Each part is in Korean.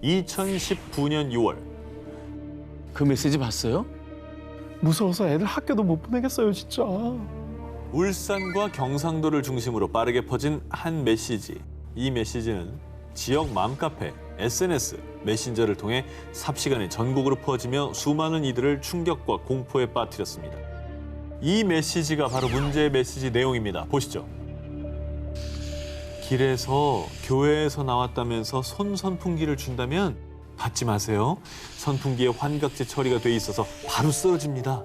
2019년 6월 그 메시지 봤어요? 무서워서 애들 학교도 못 보내겠어요, 진짜. 울산과 경상도를 중심으로 빠르게 퍼진 한 메시지. 이 메시지는 지역 맘카페, SNS, 메신저를 통해 삽시간에 전국으로 퍼지며 수많은 이들을 충격과 공포에 빠뜨렸습니다. 이 메시지가 바로 문제의 메시지 내용입니다. 보시죠. 길에서 교회에서 나왔다면서 선풍기를 준다면 받지 마세요. 선풍기에 환각제 처리가 돼 있어서 바로 쓰러집니다.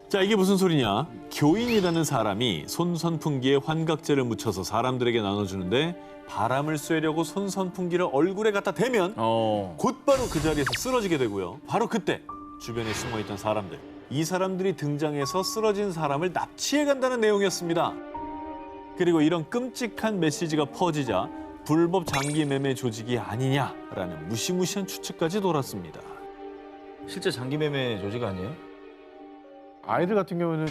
자, 이게 무슨 소리냐? 교인이라는 사람이 선풍기에 환각제를 묻혀서 사람들에게 나눠주는데 바람을 쐬려고 선풍기를 얼굴에 갖다 대면 곧바로 그 자리에서 쓰러지게 되고요. 바로 그때 주변에 숨어있던 사람들, 이 사람들이 등장해서 쓰러진 사람을 납치해 간다는 내용이었습니다. 그리고 이런 끔찍한 메시지가 퍼지자 불법 장기 매매 조직이 아니냐라는 무시무시한 추측까지 돌았습니다. 실제 장기 매매 조직 아니에요? 아이들 같은 경우에는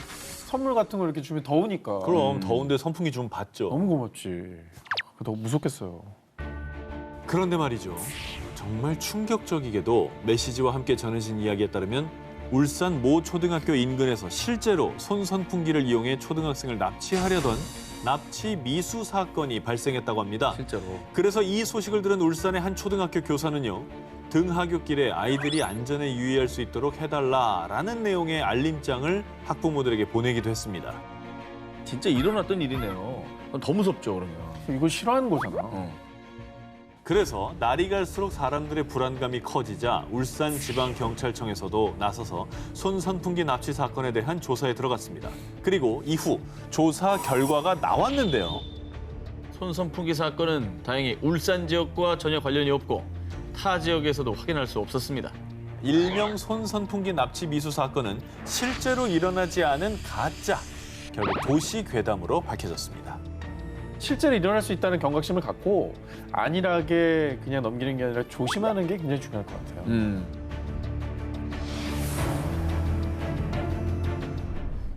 선물 같은 걸 이렇게 주면 더우니까. 그럼 더운데 선풍기 좀 받죠. 너무 고맙지. 더 무섭겠어요. 그런데 말이죠. 정말 충격적이게도 메시지와 함께 전해진 이야기에 따르면 울산 모 초등학교 인근에서 실제로 선풍기를 이용해 초등학생을 납치하려던 납치 미수 사건이 발생했다고 합니다. 실제로. 그래서 이 소식을 들은 울산의 한 초등학교 교사는요. 등하굣길에 아이들이 안전에 유의할 수 있도록 해달라라는 내용의 알림장을 학부모들에게 보내기도 했습니다. 진짜 일어났던 일이네요. 더 무섭죠, 그러면. 이거 싫어하는 거잖아. 그래서 날이 갈수록 사람들의 불안감이 커지자 울산지방경찰청에서도 나서서 선풍기 납치 사건에 대한 조사에 들어갔습니다. 그리고 이후 조사 결과가 나왔는데요. 선풍기 사건은 다행히 울산 지역과 전혀 관련이 없고 타 지역에서도 확인할 수 없었습니다. 일명 선풍기 납치 미수 사건은 실제로 일어나지 않은 가짜, 결국 도시 괴담으로 밝혀졌습니다. 실제로 일어날 수 있다는 경각심을 갖고 안일하게 그냥 넘기는 게 아니라 조심하는 게 굉장히 중요할 것 같아요.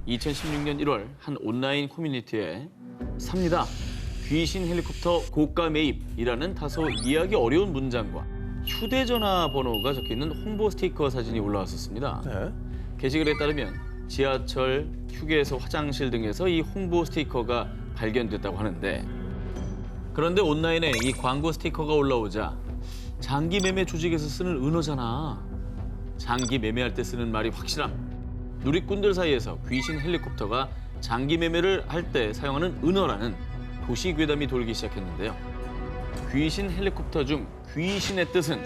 2016년 1월 한 온라인 커뮤니티에 삽니다. 귀신 헬리콥터 고가 매입이라는 다소 이해하기 어려운 문장과 휴대전화 번호가 적혀있는 홍보 스티커 사진이 올라왔었습니다. 네. 게시글에 따르면 지하철, 휴게소, 화장실 등에서 이 홍보 스티커가 발견됐다고 하는데 그런데 온라인에 이 광고 스티커가 올라오자 장기 매매 조직에서 쓰는 은어잖아. 장기 매매할 때 쓰는 말이 확실함. 누리꾼들 사이에서 귀신 헬리콥터가 장기 매매를 할 때 사용하는 은어라는 도시 괴담이 돌기 시작했는데요. 귀신 헬리콥터 중 귀신의 뜻은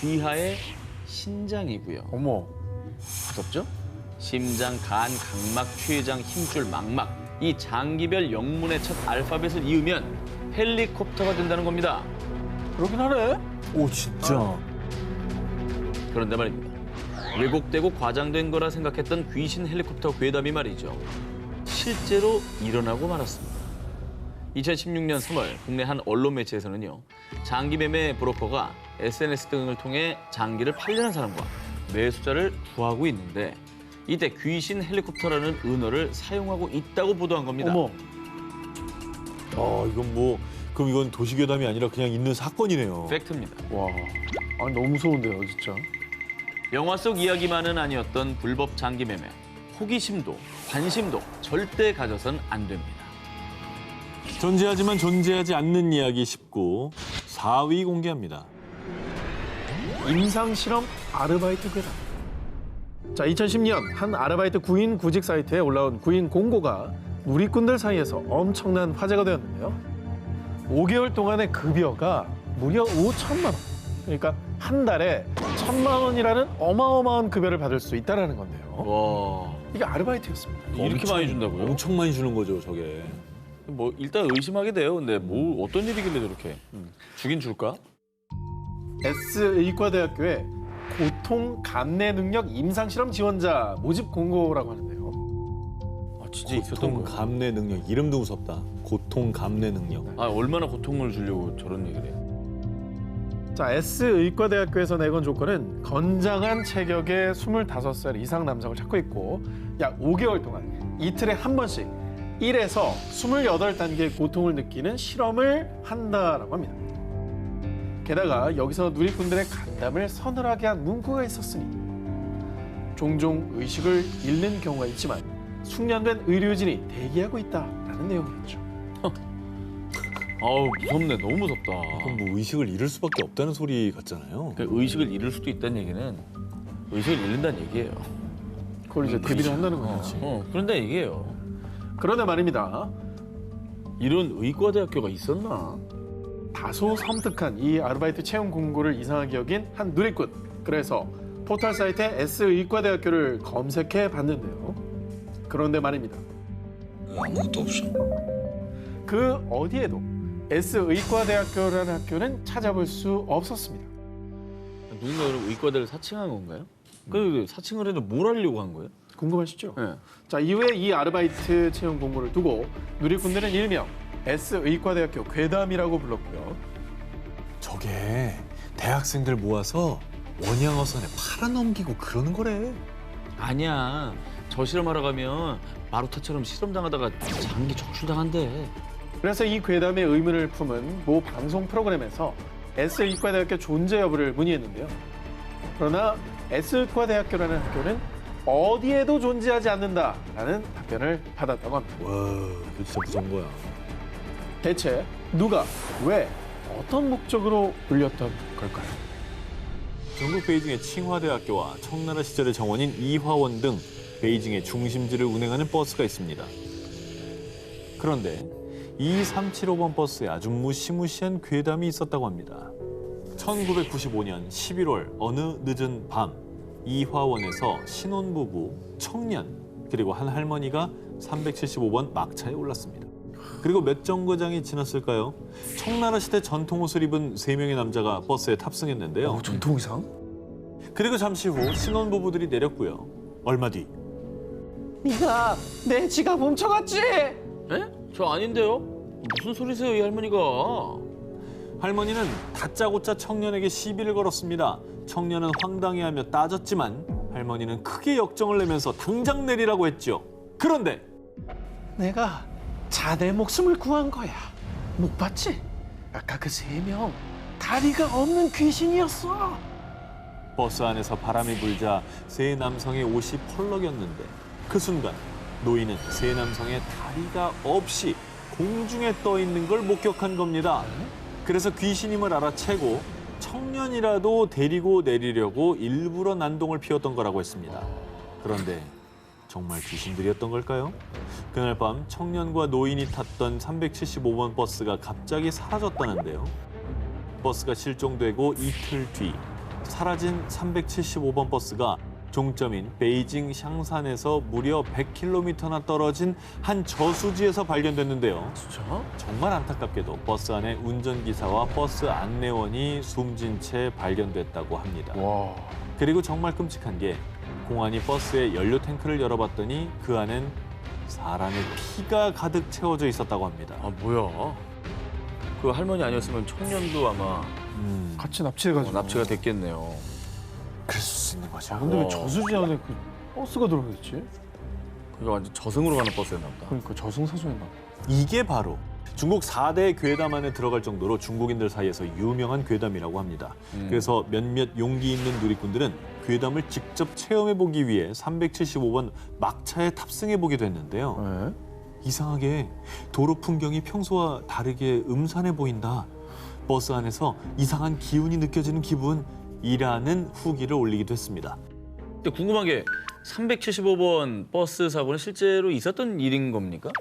귀하의 신장이고요. 어머. 무섭죠? 심장, 간, 각막, 췌장, 힘줄, 망막. 이 장기별 영문의 첫 알파벳을 이으면 헬리콥터가 된다는 겁니다. 그러긴 하네. 오, 진짜? 그런데 말입니다. 왜곡되고 과장된 거라 생각했던 귀신 헬리콥터 괴담이 말이죠. 실제로 일어나고 말았습니다. 2016년 3월 국내 한 언론 매체에서는요. 장기 매매 브로커가 SNS 등을 통해 장기를 팔려는 사람과 매수자를 구하고 있는데 이때 귀신 헬리콥터라는 은어를 사용하고 있다고 보도한 겁니다. 어머. 이건 뭐, 그럼 이건 도시괴담이 아니라 그냥 있는 사건이네요. 팩트입니다. 와. 아니, 너무 무서운데요, 진짜. 영화 속 이야기만은 아니었던 불법 장기 매매. 호기심도 관심도 절대 가져선 안 됩니다. 존재하지만 존재하지 않는 이야기 19, 4위 공개합니다. 임상실험 아르바이트 괴담. 자, 2010년 한 아르바이트 구인 구직 사이트에 올라온 구인 공고가 누리꾼들 사이에서 엄청난 화제가 되었는데요. 5개월 동안의 급여가 무려 5천만 원. 그러니까 한 달에 1,000만 원이라는 어마어마한 급여를 받을 수 있다는 건데요. 와, 이게 아르바이트였습니다. 이렇게 많이 준다고요? 엄청 많이 주는 거죠, 저게. 뭐 일단 의심하게 돼요. 근데 뭐 어떤 일이길래 저렇게 주긴 줄까? S의과대학교의 고통 감내 능력 임상실험 지원자 모집 공고라고 하는데요. 아, 진짜 있었던 고통 거예요. 감내 능력. 이름도 무섭다. 고통 감내 능력. 아, 얼마나 고통을 주려고 저런 얘기를 해요. 자, S의과대학교에서 내건 조건은 건장한 체격의 25살 이상 남성을 찾고 있고 약 5개월 동안 이틀에 한 번씩 1에서 28단계의 고통을 느끼는 실험을 한다라고 합니다. 게다가 여기서 누리꾼들의 간담을 서늘하게 한 문구가 있었으니 종종 의식을 잃는 경우가 있지만 숙련된 의료진이 대기하고 있다라는 내용이었죠. 아우 무섭네. 너무 무섭다. 그럼 뭐 의식을 잃을 수밖에 없다는 소리 같잖아요. 그러니까 의식을 잃을 수도 있다는 얘기는 의식을 잃는다는 얘기예요. 그걸 이제 대비를 한다는 거지. 그런데 얘기예요. 그런데 말입니다. 이런 의과대학교가 있었나? 다소 섬뜩한 이 아르바이트 채용 공고를 이상하게 여긴 한 누리꾼. 그래서 포털 사이트에 S의과대학교를 검색해 봤는데요. 그런데 말입니다. 아무것도 없어. 그 어디에도 S의과대학교라는 학교는 찾아볼 수 없었습니다. 누군가 그럼 의과대를 사칭한 건가요? 그 사칭을 해도 뭘 하려고 한 거예요? 궁금하시죠? 네. 자, 이후에 이 아르바이트 채용 공고를 두고 누리꾼들은 일명 S의과대학교 괴담이라고 불렀고요. 저게 대학생들 모아서 원양어선에 팔아넘기고 그러는 거래. 아니야. 저 실험하러 가면 마루타처럼 실험당하다가 장기 적출당한대. 그래서 이 괴담의 의문을 품은 모 방송 프로그램에서 S의과대학교 존재 여부를 문의했는데요. 그러나 S의과대학교라는 학교는 어디에도 존재하지 않는다라는 답변을 받았다고 합니다. 와, 이거 진짜 무서운 거야. 대체 누가, 왜, 어떤 목적으로 불렸던 걸까요? 전국 베이징의 칭화대학교와 청나라 시절의 정원인 이화원 등 베이징의 중심지를 운행하는 버스가 있습니다. 그런데 이 375번 버스에 아주 무시무시한 괴담이 있었다고 합니다. 1995년 11월 어느 늦은 밤 이화원에서 신혼부부, 청년, 그리고 한 할머니가 375번 막차에 올랐습니다. 그리고 몇 정거장이 지났을까요? 청나라 시대 전통 옷을 입은 3명의 남자가 버스에 탑승했는데요. 전통 의상? 그리고 잠시 후 신혼부부들이 내렸고요. 얼마 뒤 네가 내 지갑 훔쳐갔지? 에? 저 아닌데요? 무슨 소리세요, 이 할머니가? 할머니는 다짜고짜 청년에게 시비를 걸었습니다. 청년은 황당해하며 따졌지만 할머니는 크게 역정을 내면서 당장 내리라고 했죠. 그런데 내가 자네 목숨을 구한 거야. 못 봤지? 아까 그 3명 다리가 없는 귀신이었어. 버스 안에서 바람이 불자 3남성의 옷이 펄럭였는데 그 순간 노인은 3남성의 다리가 없이 공중에 떠 있는 걸 목격한 겁니다. 그래서 귀신임을 알아채고 청년이라도 데리고 내리려고 일부러 난동을 피웠던 거라고 했습니다. 그런데 정말 귀신들이었던 걸까요? 그날 밤 청년과 노인이 탔던 375번 버스가 갑자기 사라졌다는데요. 버스가 실종되고 이틀 뒤 사라진 375번 버스가 종점인 베이징 샹산에서 무려 100km나 떨어진 한 저수지에서 발견됐는데요. 진짜? 정말 안타깝게도 버스 안에 운전기사와 버스 안내원이 숨진 채 발견됐다고 합니다. 와. 그리고 정말 끔찍한 게 공안이 버스의 연료 탱크를 열어봤더니 그 안엔 사람의 피가 가득 채워져 있었다고 합니다. 아, 뭐야? 그 할머니 아니었으면 청년도 아마 같이 납치해가지고. 납치가 됐겠네요. 그랬을 수 있는 거죠. 근데 왜 저수지 안에 그 버스가 들어가겠지? 그게 완전 저승으로 가는 버스였나 보다. 그러니까 저승사자였나 봐. 이게 바로 중국 4대 괴담 안에 들어갈 정도로 중국인들 사이에서 유명한 괴담이라고 합니다. 그래서 몇몇 용기 있는 누리꾼들은 괴담을 직접 체험해보기 위해 375번 막차에 탑승해보기도 했는데요. 네? 이상하게 도로 풍경이 평소와 다르게 음산해 보인다. 버스 안에서 이상한 기운이 느껴지는 기분이라는 후기를 올리기도 했습니다. 근데 궁금한 게 375번 버스 사고는 실제로 있었던 일인 겁니까?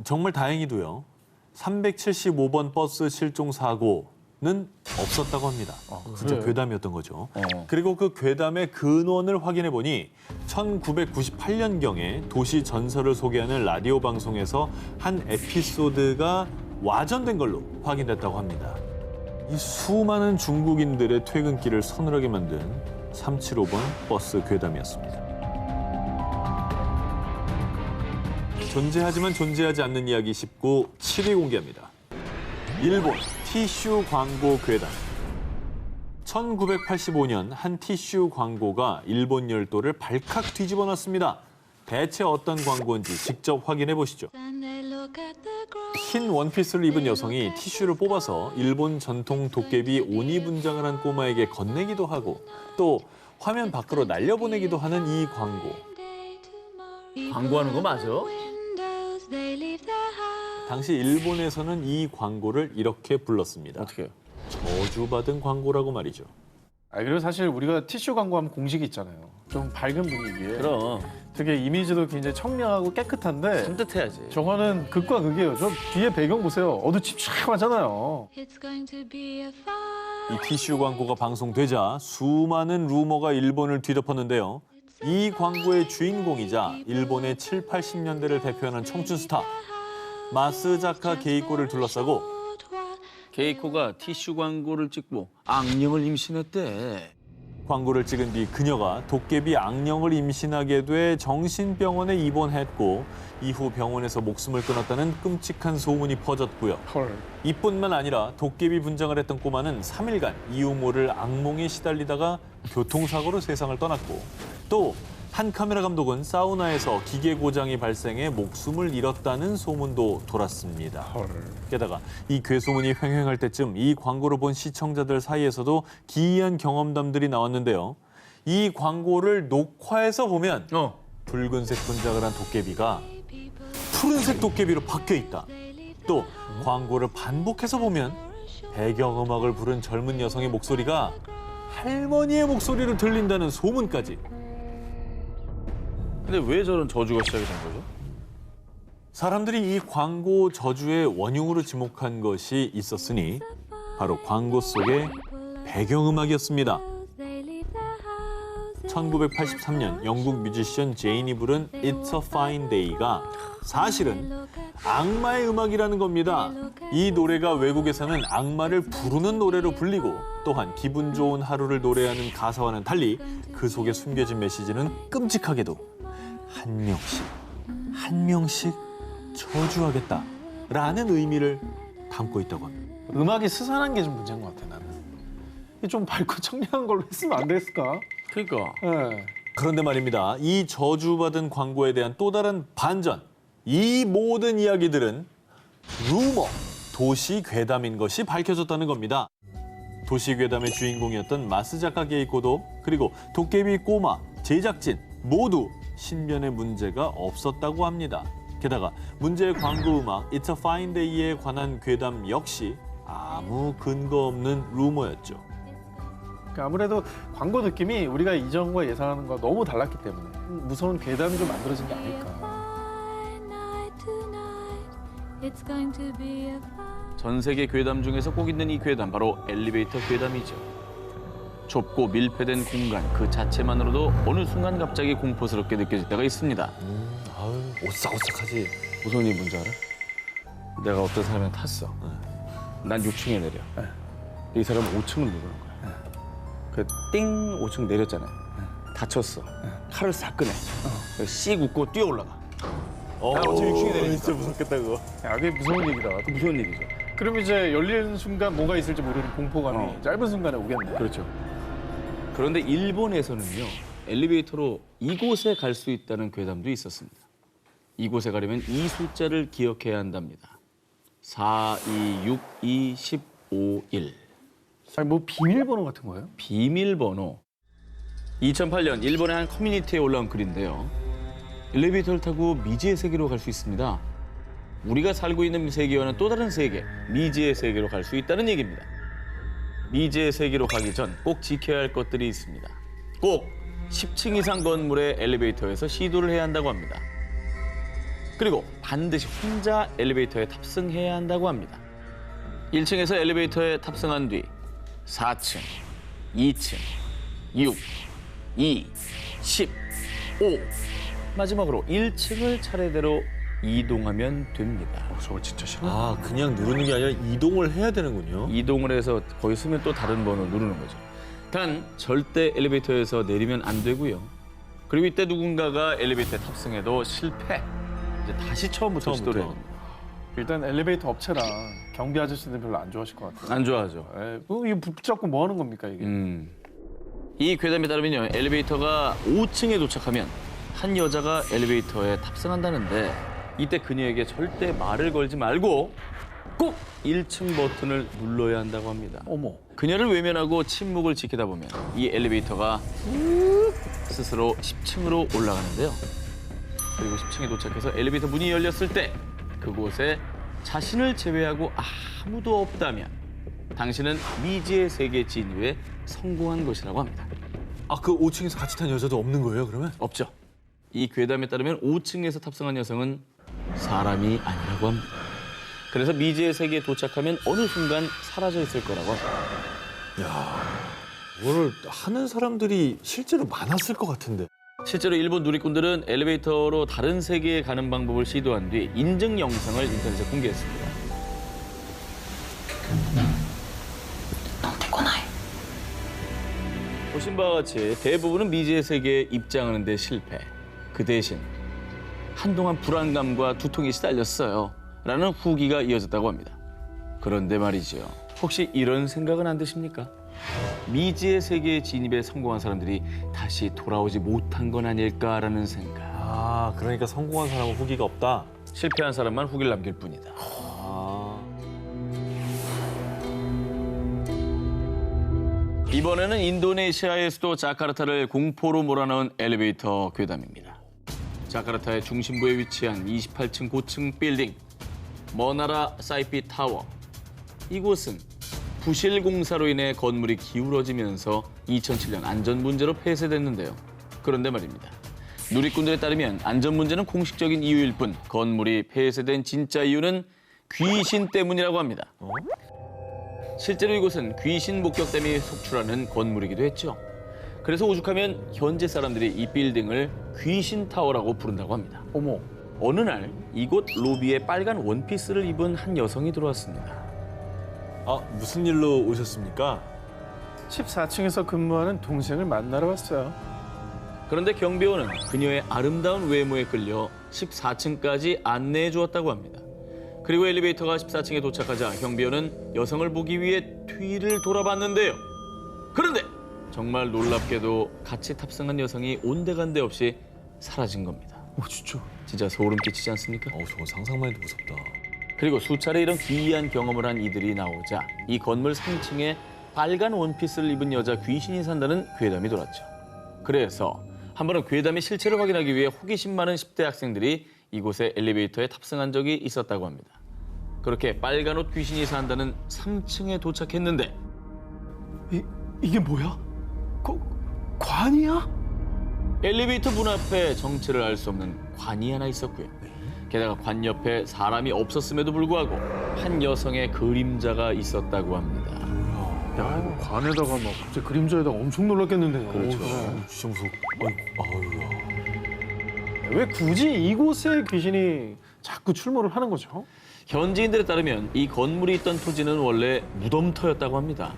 정말 다행히도요. 375번 버스 실종 사고는 없었다고 합니다. 진짜 그래? 괴담이었던 거죠. 그리고 그 괴담의 근원을 확인해 보니 1998년경에 도시 전설을 소개하는 라디오 방송에서 한 에피소드가 와전된 걸로 확인됐다고 합니다. 이 수많은 중국인들의 퇴근길을 서늘하게 만든 375번 버스 괴담이었습니다. 존재하지만 존재하지 않는 이야기 19 7위 공개합니다. 일본 티슈 광고 괴담. 1985년 한 티슈 광고가 일본 열도를 발칵 뒤집어 놨습니다. 대체 어떤 광고인지 직접 확인해 보시죠. Then they look at the 흰 원피스를 입은 여성이 티슈를 뽑아서 일본 전통 도깨비 오니 분장을 한 꼬마에게 건네기도 하고 또 화면 밖으로 날려보내기도 하는 이 광고. 광고하는 거 맞아? 당시 일본에서는 이 광고를 이렇게 불렀습니다. 어떻게요? 저주받은 광고라고 말이죠. 그리고 사실 우리가 티슈 광고하면 공식이 있잖아요. 좀 밝은 분위기에. 그럼 되게 이미지도 굉장히 청량하고 깨끗한데 산뜻해야지. 저거는 극과 극이에요. 저 뒤에 배경 보세요. 어두침침하잖아요. 이 티슈 광고가 방송되자 수많은 루머가 일본을 뒤덮었는데요. 이 광고의 주인공이자 일본의 7, 80년대를 대표하는 청춘 스타 마스자카 게이코를 둘러싸고 게이코가 티슈 광고를 찍고 악령을 임신했대. 광고를 찍은 뒤 그녀가 도깨비 악령을 임신하게 돼 정신병원에 입원했고 이후 병원에서 목숨을 끊었다는 끔찍한 소문이 퍼졌고요. 헐. 이뿐만 아니라 도깨비 분장을 했던 꼬마는 3일간 이유 모를 악몽에 시달리다가 교통사고로 세상을 떠났고 또 한 카메라 감독은 사우나에서 기계 고장이 발생해 목숨을 잃었다는 소문도 돌았습니다. 헐. 게다가 이 괴소문이 횡행할 때쯤 이 광고를 본 시청자들 사이에서도 기이한 경험담들이 나왔는데요. 이 광고를 녹화해서 보면 붉은색 분장을 한 도깨비가 푸른색 도깨비로 바뀌어 있다. 또 광고를 반복해서 보면 배경음악을 부른 젊은 여성의 목소리가 할머니의 목소리로 들린다는 소문까지. 근데 왜 저런 저주가 시작이 된 거죠? 사람들이 이 광고 저주의 원흉으로 지목한 것이 있었으니 바로 광고 속의 배경음악이었습니다. 1983년 영국 뮤지션 제인이 부른 It's a Fine Day가 사실은 악마의 음악이라는 겁니다. 이 노래가 외국에서는 악마를 부르는 노래로 불리고 또한 기분 좋은 하루를 노래하는 가사와는 달리 그 속에 숨겨진 메시지는 끔찍하게도 한 명씩 저주하겠다라는 의미를 담고 있다고 합니다. 음악이 스산한 게 좀 문제인 것 같아 나는. 이게 좀 밝고 청량한 걸로 했으면 안 됐을까? 그러니까 네. 그런데 말입니다. 이 저주받은 광고에 대한 또 다른 반전. 이 모든 이야기들은 루머, 도시 괴담인 것이 밝혀졌다는 겁니다. 도시 괴담의 주인공이었던 마스자카 게이코도 그리고 도깨비 꼬마, 제작진 모두 신변의 문제가 없었다고 합니다. 게다가 문제의 광고 음악 It's a Fine Day에 관한 괴담 역시 아무 근거 없는 루머였죠. 그러니까 아무래도 광고 느낌이 우리가 이전과 예상하는 거 너무 달랐기 때문에 무서운 괴담이 좀 만들어진 게 아닐까. 전 세계 괴담 중에서 꼭 있는 이 괴담 바로 엘리베이터 괴담이죠. 좁고 밀폐된 공간 그 자체만으로도 어느 순간 갑자기 공포스럽게 느껴질 때가 있습니다. 아유, 오싹오싹하지. 무슨 일이 뭔지 알아? 내가 어떤 사람이랑 탔어. 난 6층에 내려. 이 사람은 5층을 누르는 거야. 그 띵 5층 내렸잖아요. 다쳤어. 칼을 싹 꺼내. 씩 웃고 뛰어 올라가. 나 어차피 6층에 내리니까. 진짜 무섭겠다 그거. 야, 그게 무서운 얘기다. 그 무서운 일이죠. 그럼 이제 열리는 순간 뭐가 있을지 모르는 공포감이 짧은 순간에 오겠네. 그렇죠. 그런데 일본에서는요. 엘리베이터로 이곳에 갈 수 있다는 괴담도 있었습니다. 이곳에 가려면 이 숫자를 기억해야 한답니다. 4262151. 아니, 뭐 비밀번호 같은 거예요? 비밀번호. 2008년 일본의 한 커뮤니티에 올라온 글인데요. 엘리베이터를 타고 미지의 세계로 갈 수 있습니다. 우리가 살고 있는 세계와는 또 다른 세계, 미지의 세계로 갈 수 있다는 얘기입니다. 미지의 세계로 가기 전 꼭 지켜야 할 것들이 있습니다. 꼭 10층 이상 건물의 엘리베이터에서 시도를 해야 한다고 합니다. 그리고 반드시 혼자 엘리베이터에 탑승해야 한다고 합니다. 1층에서 엘리베이터에 탑승한 뒤 4층, 2층, 6, 2, 10, 5 마지막으로 1층을 차례대로 이동하면 됩니다. 저거 진짜 싫어. 아, 그냥 누르는 게 아니라 이동을 해야 되는군요. 이동을 해서 거기 쓰면 또 다른 번호 누르는 거죠. 단 절대 엘리베이터에서 내리면 안 되고요. 그리고 이때 누군가가 엘리베이터에 탑승해도 실패. 이제 다시 처음부터 시도를 해야 됩니다. 일단 엘리베이터 업체랑 경비 아저씨들 별로 안 좋아하실 것 같아요. 안 좋아하죠. 뭐 이거 붙잡고 뭐 하는 겁니까 이게? 이 괴담에 따르면요. 엘리베이터가 5층에 도착하면 한 여자가 엘리베이터에 탑승한다는데 이때 그녀에게 절대 말을 걸지 말고 꼭 1층 버튼을 눌러야 한다고 합니다. 어머. 그녀를 외면하고 침묵을 지키다 보면 이 엘리베이터가 스스로 10층으로 올라가는데요. 그리고 10층에 도착해서 엘리베이터 문이 열렸을 때 그곳에 자신을 제외하고 아무도 없다면 당신은 미지의 세계 진입에 성공한 것이라고 합니다. 아, 그 5층에서 같이 탄 여자도 없는 거예요, 그러면? 없죠. 이 괴담에 따르면 5층에서 탑승한 여성은 사람이 아니라고 합니다. 그래서 미지의 세계에 도착하면 어느 순간 사라져 있을 거라고 합니다. 이거를 하는 사람들이 실제로 많았을 것 같은데. 실제로 일본 누리꾼들은 엘리베이터로 다른 세계에 가는 방법을 시도한 뒤 인증 영상을 인터넷에 공개했습니다. 보신 바와 같이 대부분은 미지의 세계에 입장하는 데 실패. 그 대신 한동안 불안감과 두통이 시달렸어요. 라는 후기가 이어졌다고 합니다. 그런데 말이죠. 혹시 이런 생각은 안 드십니까? 미지의 세계에 진입에 성공한 사람들이 다시 돌아오지 못한 건 아닐까라는 생각. 아, 그러니까 성공한 사람은 후기가 없다. 실패한 사람만 후기를 남길 뿐이다. 아. 이번에는 인도네시아의 수도 자카르타를 공포로 몰아넣은 엘리베이터 괴담입니다. 자카르타의 중심부에 위치한 28층 고층 빌딩 머나라 사이피 타워. 이곳은 부실 공사로 인해 건물이 기울어지면서 2007년 안전 문제로 폐쇄됐는데요. 그런데 말입니다. 누리꾼들에 따르면 안전 문제는 공식적인 이유일 뿐 건물이 폐쇄된 진짜 이유는 귀신 때문이라고 합니다. 실제로 이곳은 귀신 목격담이 속출하는 건물이기도 했죠. 그래서 오죽하면 현지 사람들이 이 빌딩을 귀신 타워라고 부른다고 합니다. 어머. 어느 날 이곳 로비에 빨간 원피스를 입은 한 여성이 들어왔습니다. 아, 무슨 일로 오셨습니까? 14층에서 근무하는 동생을 만나러 왔어요. 그런데 경비원은 그녀의 아름다운 외모에 끌려 14층까지 안내해 주었다고 합니다. 그리고 엘리베이터가 14층에 도착하자 경비원은 여성을 보기 위해 뒤를 돌아봤는데요. 그런데 정말 놀랍게도 같이 탑승한 여성이 온데간데 없이 사라진 겁니다. 진짜 소름 끼치지 않습니까? 저거 상상만 해도 무섭다. 그리고 수차례 이런 기이한 경험을 한 이들이 나오자 이 건물 3층에 빨간 원피스를 입은 여자 귀신이 산다는 괴담이 돌았죠. 그래서 한 번은 괴담의 실체를 확인하기 위해 호기심 많은 10대 학생들이 이곳에 엘리베이터에 탑승한 적이 있었다고 합니다. 그렇게 빨간 옷 귀신이 산다는 3층에 도착했는데 이게 뭐야? 관이야? 엘리베이터 문 앞에 정체를 알 수 없는 관이 하나 있었고요. 게다가 관 옆에 사람이 없었음에도 불구하고 한 여성의 그림자가 있었다고 합니다. 야, 이거 관에다가 막 갑자기 그림자에다가 엄청 놀랐겠는데요. 그렇죠. 진짜 무섭. 아유야. 왜 굳이 이곳에 귀신이 자꾸 출몰을 하는 거죠? 현지인들에 따르면 이 건물이 있던 토지는 원래 무덤터였다고 합니다.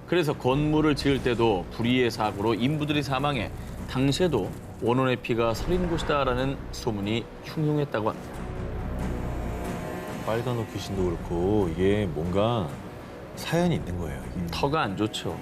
그래서 건물을 지을 때도 불의의 사고로 인부들이 사망해 당시에도 원혼의 피가 서린 곳이다라는 소문이 흉흉했다고 합니다. 빨간 옷 귀신도 그렇고 이게 뭔가 사연이 있는 거예요. 이게. 터가 안 좋죠.